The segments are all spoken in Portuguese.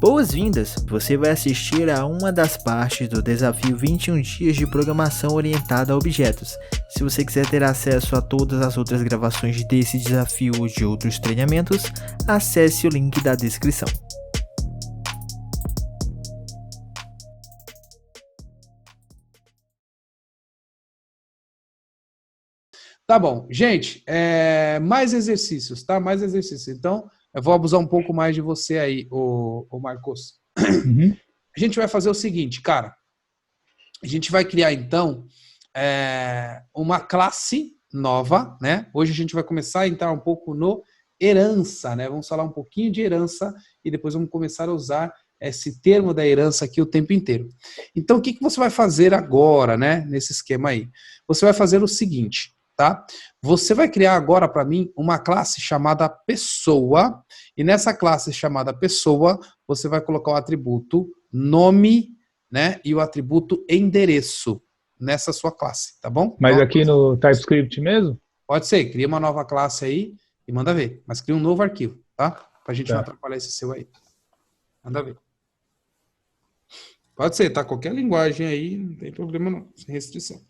Boas-vindas! Você vai assistir a uma das partes do desafio 21 dias de programação orientada a objetos. Se você quiser ter acesso a todas as outras gravações desse desafio ou de outros treinamentos, acesse o link da descrição. Tá bom. Gente, mais exercícios, tá? Mais exercícios. Então, eu vou abusar um pouco mais de você aí, o Marcos. Uhum. A gente vai fazer o seguinte, cara. A gente vai criar, então, uma classe nova, né? Hoje a gente vai começar a entrar um pouco no herança, né? Vamos falar um pouquinho de herança e depois vamos começar a usar esse termo da herança aqui o tempo inteiro. Então, o que você vai fazer agora, né? Nesse esquema aí? Você vai fazer o seguinte, tá? Você vai criar agora para mim uma classe chamada pessoa e nessa classe chamada pessoa você vai colocar o atributo nome, né, e o atributo endereço nessa sua classe, tá bom? Mas Então, aqui no TypeScript mesmo? pode ser, cria uma nova classe aí e manda ver, mas cria um novo arquivo, tá? Pra gente não Tá. atrapalhar esse seu aí. Manda ver. Pode ser, tá? Qualquer linguagem aí, não tem problema não, sem restrição.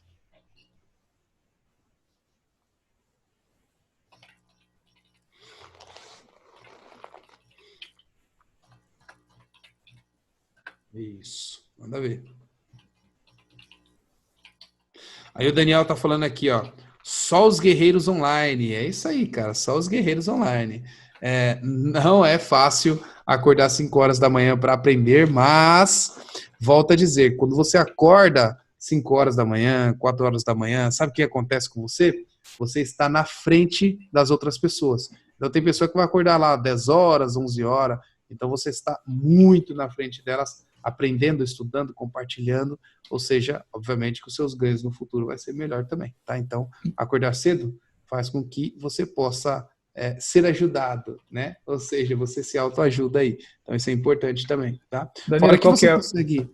Isso, manda ver. Aí o Daniel tá falando aqui, ó. Só os guerreiros online. É isso aí, cara. Só os guerreiros online. Não é fácil acordar 5 horas da manhã para aprender, mas volto a dizer, quando você acorda 5 horas da manhã, 4 horas da manhã, sabe o que acontece com você? Você está na frente das outras pessoas. Então tem pessoa que vai acordar lá 10 horas, 11 horas. Então você está muito na frente delas, aprendendo, estudando, compartilhando. Ou seja, obviamente que os seus ganhos no futuro vai ser melhor também, tá? Então, acordar cedo faz com que você possa ser ajudado, né? Ou seja, você se autoajuda aí. Então, isso é importante também, tá? Daniel, Fora que você consegue...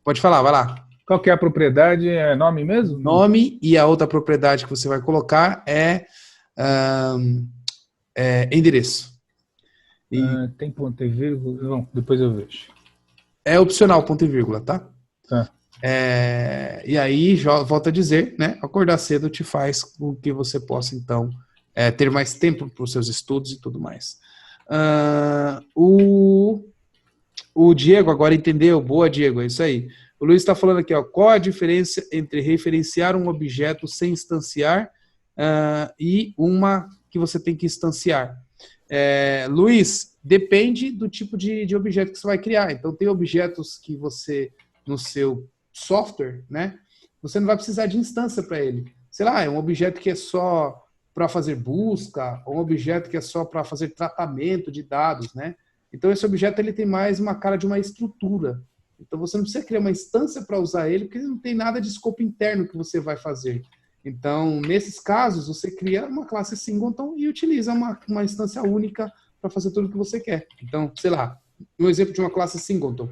Pode falar, vai lá. Qual que é a propriedade? É nome mesmo? Nome e a outra propriedade que você vai colocar é endereço. Tem ponto e vírgula? Não, depois eu vejo. É opcional, ponto e vírgula, tá? Tá. E aí, volto a dizer, né? Acordar cedo te faz com que você possa, então, ter mais tempo para os seus estudos e tudo mais. O Diego agora entendeu. Boa, Diego, é isso aí. O Luiz está falando aqui, ó, qual a diferença entre referenciar um objeto sem instanciar e uma que você tem que instanciar? Luiz, depende do tipo de objeto que você vai criar. Então, tem objetos que você, no seu software, né, você não vai precisar de instância para ele. Sei lá, é um objeto que é só para fazer busca, ou um objeto que é só para fazer tratamento de dados, né? Então, esse objeto ele tem mais uma cara de uma estrutura. Então, você não precisa criar uma instância para usar ele, porque não tem nada de escopo interno que você vai fazer. Então, nesses casos, você cria uma classe singleton e utiliza uma instância única para fazer tudo o que você quer. Então, sei lá, um exemplo de uma classe singleton.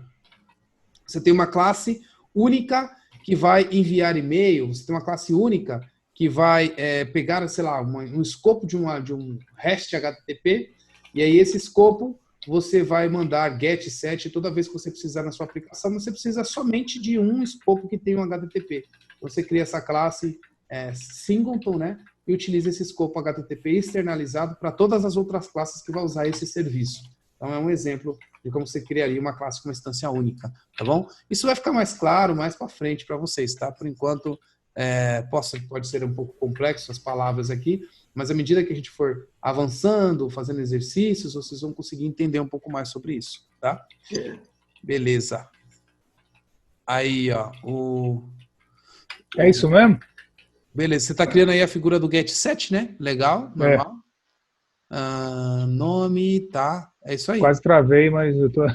Você tem uma classe única que vai enviar e-mail, você tem uma classe única que vai pegar, sei lá, um escopo de um REST HTTP, e aí esse escopo você vai mandar get, set toda vez que você precisar na sua aplicação, você precisa somente de um escopo que tem um HTTP. Você cria essa classe singleton, né? E utiliza esse escopo HTTP externalizado para todas as outras classes que vai usar esse serviço. Então é um exemplo de como você criaria uma classe com uma instância única, tá bom? Isso vai ficar mais claro mais para frente para vocês, tá? Por enquanto pode ser um pouco complexo as palavras aqui, mas à medida que a gente for avançando, fazendo exercícios, vocês vão conseguir entender um pouco mais sobre isso, tá? Beleza. Aí, ó, É isso mesmo? Beleza, você está criando aí a figura do getSet, né? Legal, normal. Nome, tá? É isso aí. Quase travei, mas eu tô...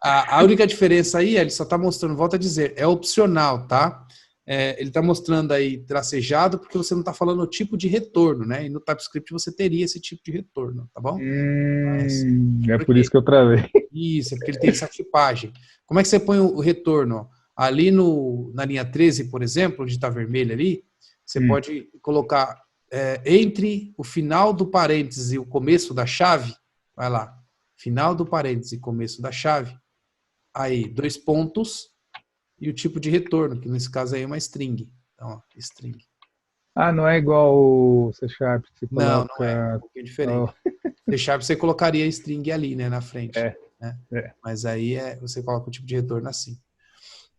A única diferença aí, ele só está mostrando, volto a dizer, é opcional, tá? Ele está mostrando aí tracejado porque você não está falando o tipo de retorno, né? E no TypeScript você teria esse tipo de retorno, tá bom? É por isso que eu travei. Isso, é porque ele tem essa tipagem. Como é que você põe o retorno? Ali na linha 13, por exemplo, onde está vermelho ali, você pode colocar entre o final do parênteses e o começo da chave, vai lá, final do parêntese, começo da chave, aí 2 pontos e o tipo de retorno, que nesse caso aí é uma string. Então, ó, string. Ah, não é igual o C Sharp que você Não, não é. É um coloca. pouquinho diferente. C Sharp você colocaria string ali, né, na frente. É, Né? é. Mas aí você coloca o tipo de retorno assim.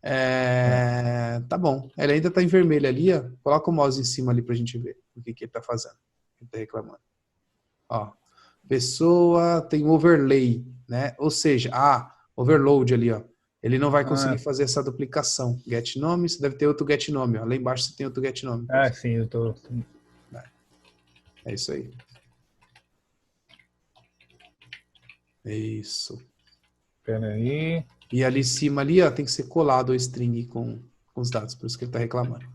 É. Tá bom. Ele ainda tá em vermelho ali, ó. Coloca o mouse em cima ali pra gente ver o que ele tá fazendo. Ele tá reclamando. Ó. Pessoa tem overlay, né? Ou seja, overload ali, ó. Ele não vai conseguir fazer essa duplicação. Get nome, você deve ter outro get nome, ó. Lá embaixo você tem outro get nome. Sim, eu tô. É isso aí. Isso. Espera aí. E ali em cima ali, ó, tem que ser colado o string com os dados, por isso que ele tá reclamando.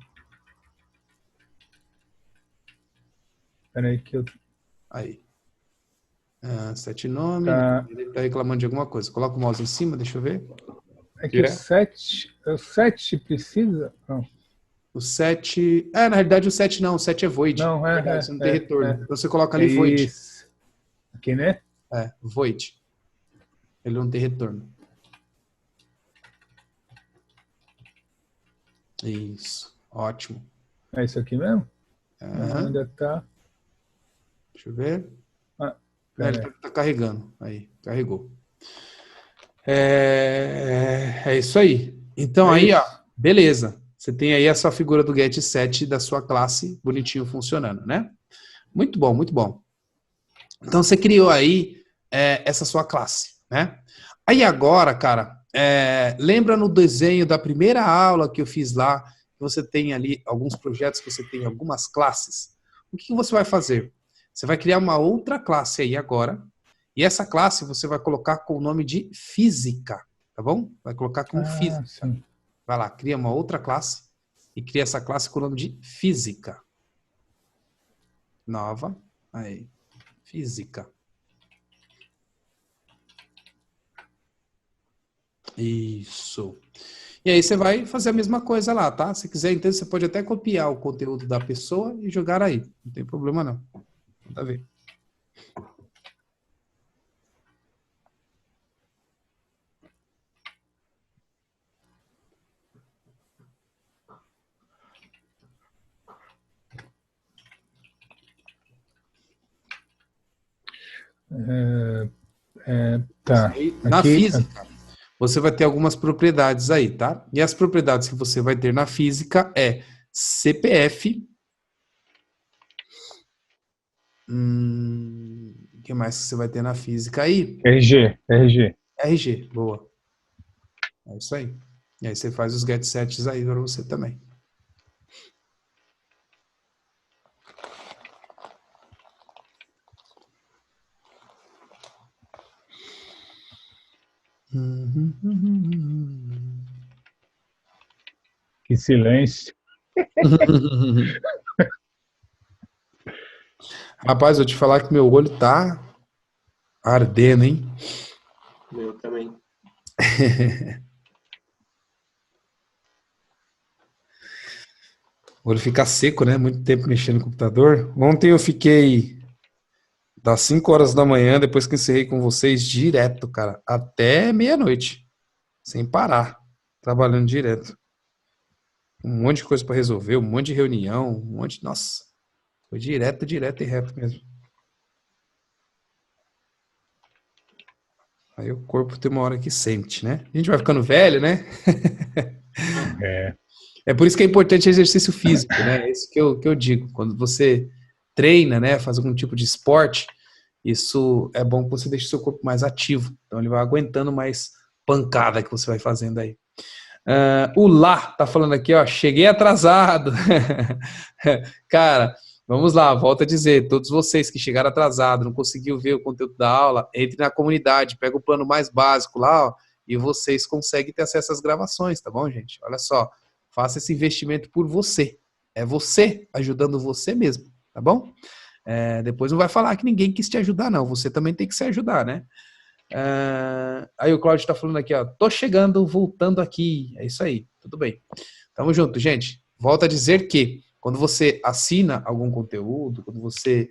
Espera aí que eu. Aí. Set nome, Tá. ele tá reclamando de alguma coisa. Coloca o mouse em cima, deixa eu ver. É que o 7 precisa? Não. O set... na realidade o set não, o set é void. Não, Você não tem retorno. Então você coloca ali void. Isso. Aqui, né? Void. Ele não tem retorno. Isso, ótimo. É isso aqui mesmo? Uhum. Ainda tá. Deixa eu ver. Ele tá carregando. Aí, carregou. É isso aí. Então aí, ó, beleza. Você tem aí a sua figura do getSet da sua classe bonitinho funcionando, né? Muito bom, muito bom. Então você criou aí essa sua classe, né? Aí agora, cara, lembra no desenho da primeira aula que eu fiz lá, que você tem ali alguns projetos, que você tem algumas classes. O que você vai fazer? Você vai criar uma outra classe aí agora, e essa classe você vai colocar com o nome de física, tá bom? Vai colocar como física. Sim. Vai lá, cria uma outra classe, e cria essa classe com o nome de física. Nova, aí, física. Isso. E aí você vai fazer a mesma coisa lá, tá? Se quiser, então, você pode até copiar o conteúdo da pessoa e jogar aí. Não tem problema, não. Manda ver. Tá. Na Aqui, física, você vai ter algumas propriedades aí, tá? E as propriedades que você vai ter na física é CPF. O que mais que você vai ter na física aí? RG. RG, boa. É isso aí. E aí você faz os getsets aí para você também. Que silêncio. Rapaz, eu te falar que meu olho tá ardendo, hein? Meu também. O olho fica seco, né? Muito tempo mexendo no computador. Ontem eu fiquei das 5 horas da manhã, depois que encerrei com vocês, direto, cara, até meia-noite. Sem parar. Trabalhando direto. Um monte de coisa para resolver, um monte de reunião, um monte de... Nossa, foi direto e reto mesmo. Aí o corpo tem uma hora que sente, né? A gente vai ficando velho, né? É por isso que é importante exercício físico, né? É isso que eu digo. Quando você treina, né, faz algum tipo de esporte, isso é bom que você deixe o seu corpo mais ativo. Então ele vai aguentando mais pancada que você vai fazendo aí. O Lá tá falando aqui, ó, cheguei atrasado. Cara, vamos lá, volto a dizer, todos vocês que chegaram atrasado, não conseguiu ver o conteúdo da aula, entre na comunidade, pega o plano mais básico lá, ó, e vocês conseguem ter acesso às gravações, tá bom, gente? Olha só, faça esse investimento por você. É você ajudando você mesmo, tá bom? Depois não vai falar que ninguém quis te ajudar, não. Você também tem que se ajudar, né? Aí o Cláudio tá falando aqui, ó, tô chegando, voltando aqui. É isso aí, tudo bem. Tamo junto, gente. Volto a dizer que quando você assina algum conteúdo, quando você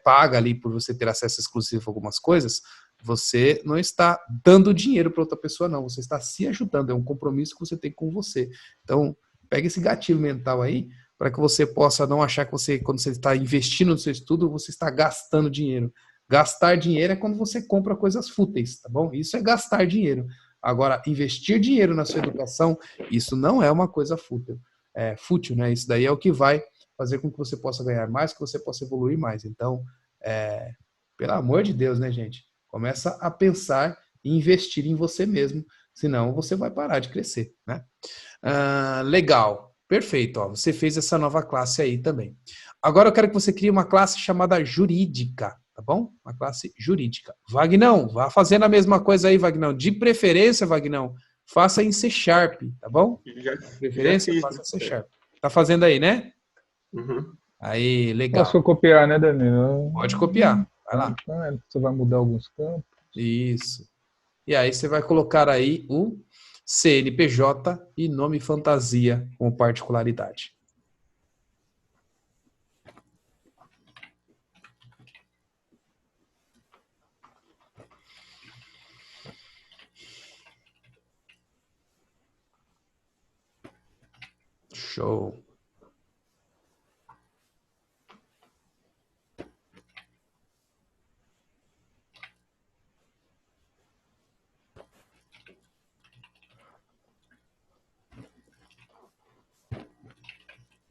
paga ali por você ter acesso exclusivo a algumas coisas, você não está dando dinheiro para outra pessoa, não. Você está se ajudando. É um compromisso que você tem com você. Então, pega esse gatilho mental aí para que você possa não achar que você, quando você está investindo no seu estudo, você está gastando dinheiro. Gastar dinheiro é quando você compra coisas fúteis, tá bom? Isso é gastar dinheiro. Agora, investir dinheiro na sua educação, isso não é uma coisa fútil. É fútil, né? Isso daí é o que vai fazer com que você possa ganhar mais, que você possa evoluir mais. Então, pelo amor de Deus, né, gente? Começa a pensar e investir em você mesmo, senão você vai parar de crescer, né? Legal, perfeito. Ó, você fez essa nova classe aí também. Agora eu quero que você crie uma classe chamada jurídica, tá bom? Uma classe jurídica. Vagnão, vá fazendo a mesma coisa aí, Vagnão. De preferência, Vagnão, faça em C Sharp, tá bom? Já, De preferência, fiz, faça em C Sharp. Tá fazendo aí, né? Uhum. Aí, legal. Posso copiar, né, Danilo? Pode copiar. Vai lá. Você vai mudar alguns campos. Isso. E aí você vai colocar aí o CNPJ e nome fantasia com particularidade. Show.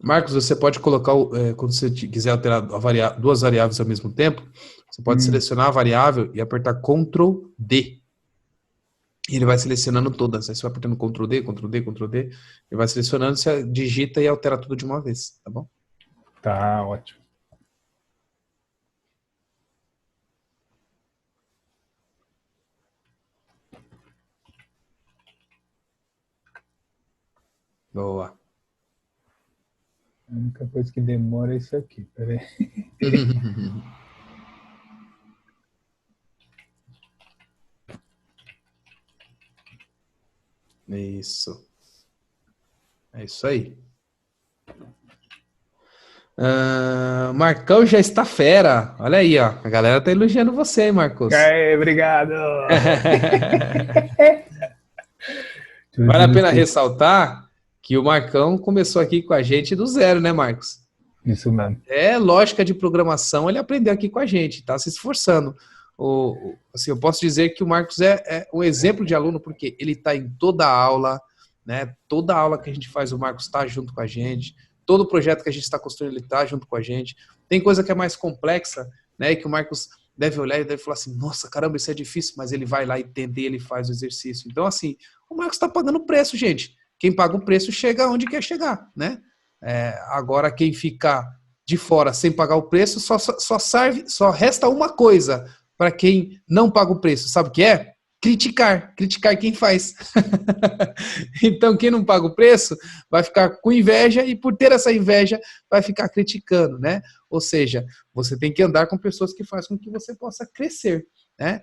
Marcos, você pode colocar, quando você quiser alterar duas variáveis ao mesmo tempo, você pode selecionar a variável e apertar Ctrl D. E ele vai selecionando todas. Aí você vai apertando Ctrl D, Ctrl D, Ctrl D. Ele vai selecionando, você digita e altera tudo de uma vez, tá bom? Tá, ótimo. Boa. A única coisa que demora é isso aqui, peraí. Isso. É isso aí. Marcão já está fera. Olha aí, ó. A galera tá elogiando você, hein, Marcos? Aê, obrigado! Vale a pena ressaltar que o Marcão começou aqui com a gente do zero, né, Marcos? Isso mesmo. Lógica de programação, ele aprendeu aqui com a gente, tá se esforçando. Assim, eu posso dizer que o Marcos é um exemplo de aluno, porque ele está em toda a aula, né? Toda aula que a gente faz, o Marcos está junto com a gente. Todo projeto que a gente está construindo, ele está junto com a gente. Tem coisa que é mais complexa, né? Que o Marcos deve olhar e deve falar assim, nossa, caramba, isso é difícil, mas ele vai lá entender, ele faz o exercício. Então, assim, o Marcos está pagando preço, gente. Quem paga o preço chega onde quer chegar, né? Agora, quem fica de fora sem pagar o preço, só resta uma coisa para quem não paga o preço. Sabe o que é? Criticar quem faz. Então, quem não paga o preço vai ficar com inveja e, por ter essa inveja, vai ficar criticando, né? Ou seja, você tem que andar com pessoas que fazem com que você possa crescer, né?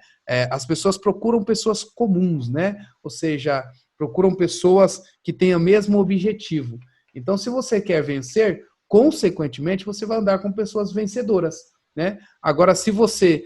As pessoas procuram pessoas comuns, né? Ou seja, procuram pessoas que tenham o mesmo objetivo. Então, se você quer vencer, consequentemente, você vai andar com pessoas vencedoras, né? Agora, se você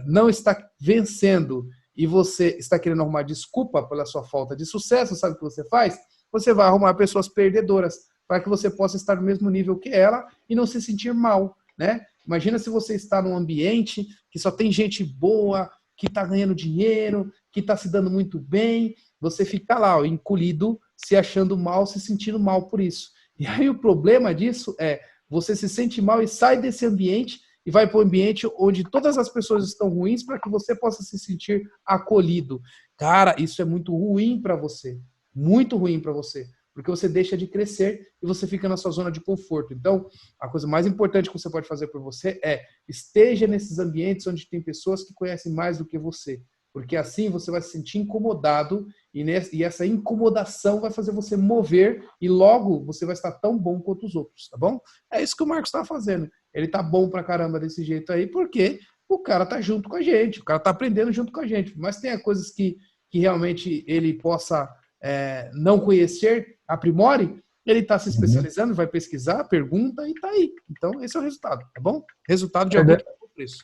não está vencendo e você está querendo arrumar desculpa pela sua falta de sucesso, sabe o que você faz? Você vai arrumar pessoas perdedoras para que você possa estar no mesmo nível que ela e não se sentir mal, né? Imagina se você está num ambiente que só tem gente boa, que está ganhando dinheiro, que está se dando muito bem, você fica lá, ó, encolhido, se achando mal, se sentindo mal por isso. E aí o problema disso é, você se sente mal e sai desse ambiente e vai para um ambiente onde todas as pessoas estão ruins para que você possa se sentir acolhido. Cara, isso é muito ruim para você. Muito ruim para você. Porque você deixa de crescer e você fica na sua zona de conforto. Então, a coisa mais importante que você pode fazer por você é esteja nesses ambientes onde tem pessoas que conhecem mais do que você. Porque assim você vai se sentir incomodado e essa incomodação vai fazer você mover e logo você vai estar tão bom quanto os outros, tá bom? É isso que o Marcos está fazendo. Ele tá bom pra caramba desse jeito aí, porque o cara tá junto com a gente, o cara tá aprendendo junto com a gente. Mas tem coisas que realmente ele possa não conhecer, aprimore, ele tá se especializando, vai pesquisar, pergunta e tá aí. Então esse é o resultado, tá bom? Resultado de alguém que pagou o preço.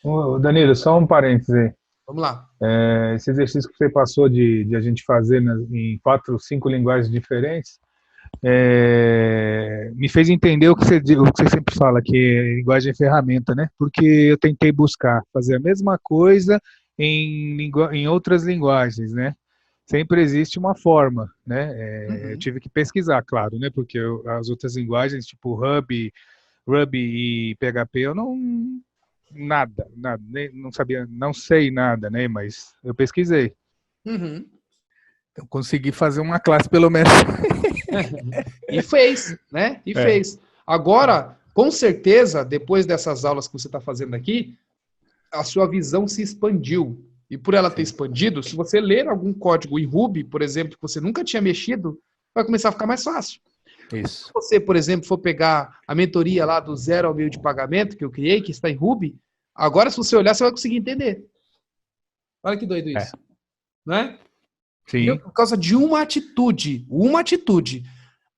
Ô, Danilo, só um parênteses aí. Vamos lá. Esse exercício que você passou de a gente fazer em 4, 5 linguagens diferentes, me fez entender o que você sempre fala, que linguagem é ferramenta, né? Porque eu tentei buscar fazer a mesma coisa em outras linguagens, né? Sempre existe uma forma, né? Eu tive que pesquisar, claro, né? Porque as outras linguagens, tipo Ruby e PHP, eu nada, não sabia, não sei nada, né? Mas eu pesquisei. Uhum. Eu consegui fazer uma classe, pelo menos. E fez, né? E fez. Agora, com certeza, depois dessas aulas que você está fazendo aqui, a sua visão se expandiu. E por ela ter expandido, se você ler algum código em Ruby, por exemplo, que você nunca tinha mexido, vai começar a ficar mais fácil. Isso. Se você, por exemplo, for pegar a mentoria lá do 0 ao 1000 de pagamento que eu criei, que está em Ruby, agora se você olhar, você vai conseguir entender. Olha que doido isso. Não é? Sim. Por causa de uma atitude.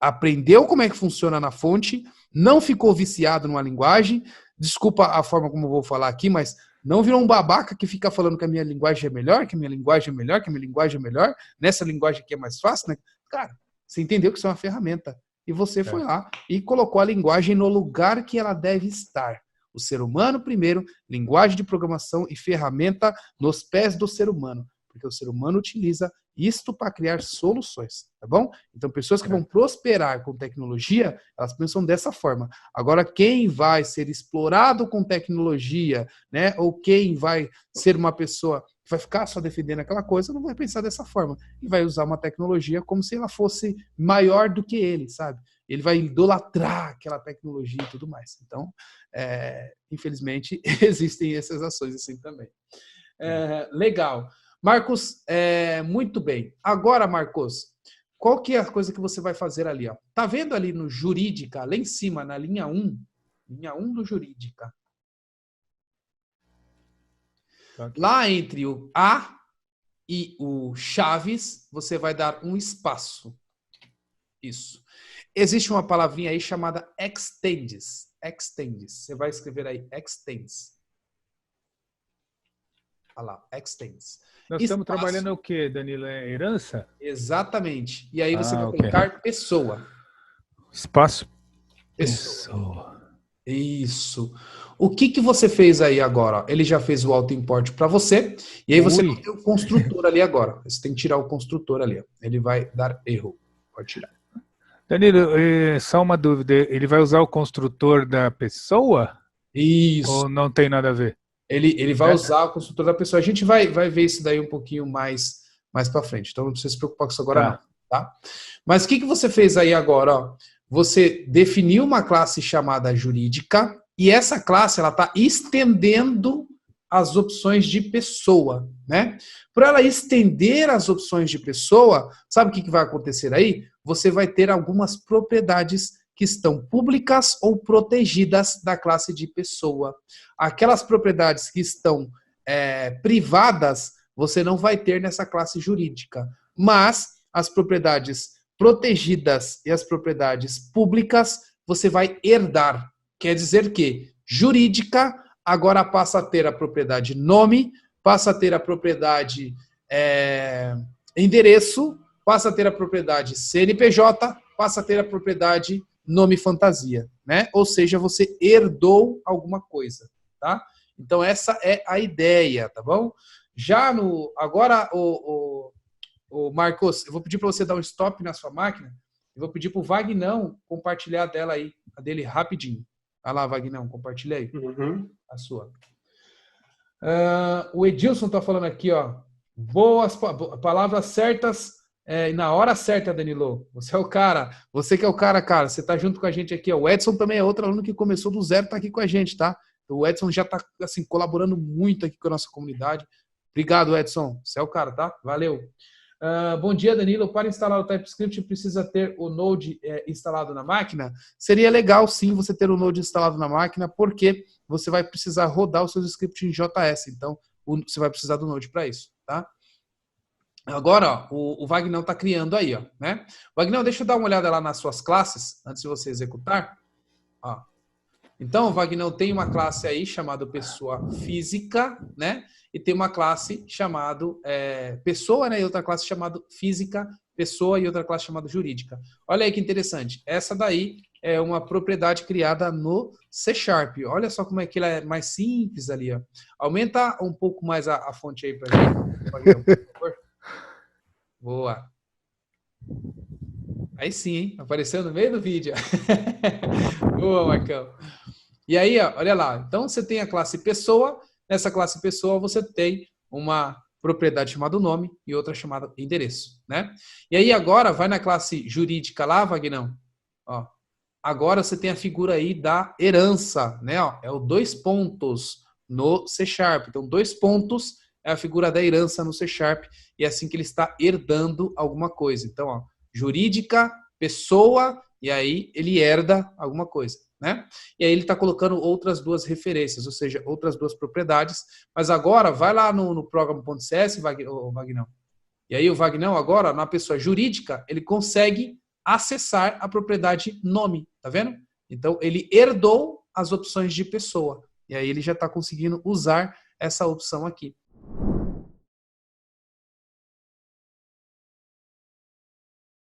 Aprendeu como é que funciona na fonte, não ficou viciado numa linguagem, desculpa a forma como eu vou falar aqui, mas não virou um babaca que fica falando que a minha linguagem é melhor, que a minha linguagem é melhor, que a minha linguagem é melhor, nessa linguagem aqui é mais fácil, né? Cara, você entendeu que isso é uma ferramenta. E você foi lá e colocou a linguagem no lugar que ela deve estar. O ser humano primeiro, linguagem de programação e ferramenta nos pés do ser humano. Porque o ser humano utiliza isto para criar soluções, tá bom? Então, pessoas que vão prosperar com tecnologia, elas pensam dessa forma. Agora, quem vai ser explorado com tecnologia, né? Ou quem vai ser uma pessoa que vai ficar só defendendo aquela coisa, não vai pensar dessa forma. E vai usar uma tecnologia como se ela fosse maior do que ele, sabe? Ele vai idolatrar aquela tecnologia e tudo mais. Então, infelizmente, existem essas ações assim também. Legal. Marcos, muito bem. Agora, Marcos, qual que é a coisa que você vai fazer ali? Ó? Tá vendo ali no Jurídica, lá em cima, na linha 1? Linha 1 do Jurídica. Lá entre o A e o Chaves, você vai dar um espaço. Isso. Existe uma palavrinha aí chamada extends. Extends. Você vai escrever aí extends. Olha lá, extends. Nós estamos trabalhando o quê, Danilo? É herança? Exatamente. E aí você vai colocar pessoa. Espaço. Pessoa. Isso. O que você fez aí agora? Ele já fez o auto-import para você. E aí você tem o construtor ali agora. Você tem que tirar o construtor ali. Ele vai dar erro. Pode tirar. Danilo, só uma dúvida. Ele vai usar o construtor da pessoa? Isso. Ou não tem nada a ver? Ele vai usar o construtor da pessoa. A gente vai ver isso daí um pouquinho mais para frente. Então não precisa se preocupar com isso agora não. Tá? Mas o que você fez aí agora? Ó? Você definiu uma classe chamada jurídica e essa classe ela está estendendo as opções de pessoa, né? Para ela estender as opções de pessoa, sabe o que vai acontecer aí? Você vai ter algumas propriedades que estão públicas ou protegidas da classe de pessoa. Aquelas propriedades que estão privadas, você não vai ter nessa classe jurídica. Mas as propriedades protegidas e as propriedades públicas, você vai herdar. Quer dizer que jurídica agora passa a ter a propriedade nome, passa a ter a propriedade endereço, passa a ter a propriedade CNPJ, passa a ter a propriedade nome fantasia, né? Ou seja, você herdou alguma coisa, tá? Então essa é a ideia, tá bom? Já agora o Marcos, eu vou pedir para você dar um stop na sua máquina. Eu vou pedir para o Vagnão compartilhar dela aí, a dele rapidinho. Vai lá, Vagnão, compartilha aí. A sua. O Edilson está falando aqui, ó. Boas palavras certas na hora certa, Danilo. Você é o cara. Você que é o cara, cara. Você está junto com a gente aqui. Ó. O Edson também é outro aluno que começou do zero, está aqui com a gente, tá? O Edson já está assim, colaborando muito aqui com a nossa comunidade. Obrigado, Edson. Você é o cara, tá? Valeu. Bom dia, Danilo. Para instalar o TypeScript, precisa ter o Node instalado na máquina? Seria legal, sim, você ter o Node instalado na máquina, porque você vai precisar rodar os seus scripts em JS. Então, você vai precisar do Node para isso, tá? Agora, ó, o Vagnão está criando aí, ó, né? Vagnão, deixa eu dar uma olhada lá nas suas classes, antes de você executar. Ó. Então, Vagnão, tem uma classe aí chamada pessoa física, né? E tem uma classe chamada pessoa, né? E outra classe chamada física, pessoa, e outra classe chamada jurídica. Olha aí que interessante. Essa daí é uma propriedade criada no C#. Olha só como é que ela é mais simples ali, ó. Aumenta um pouco mais a fonte aí pra gente, Vagnão, por favor. Boa. Aí sim, hein? Apareceu no meio do vídeo. Boa, Marcão. E aí, ó, olha lá. Então, você tem a classe pessoa. Nessa classe pessoa, você tem uma propriedade chamada nome e outra chamada endereço, né? E aí, agora, vai na classe jurídica lá, Vagnão. Ó, agora você tem a figura aí da herança, né? Ó, é o 2 pontos no C#. Então, 2 pontos é a figura da herança no C#. E é assim que ele está herdando alguma coisa. Então, ó, jurídica, pessoa, e aí ele herda alguma coisa, né? E aí ele está colocando outras 2 referências, ou seja, outras 2 propriedades. Mas agora, vai lá no programa.cs, Vagnão. E aí o Vagnão agora, na pessoa jurídica, ele consegue acessar a propriedade nome, tá vendo? Então, ele herdou as opções de pessoa. E aí ele já está conseguindo usar essa opção aqui.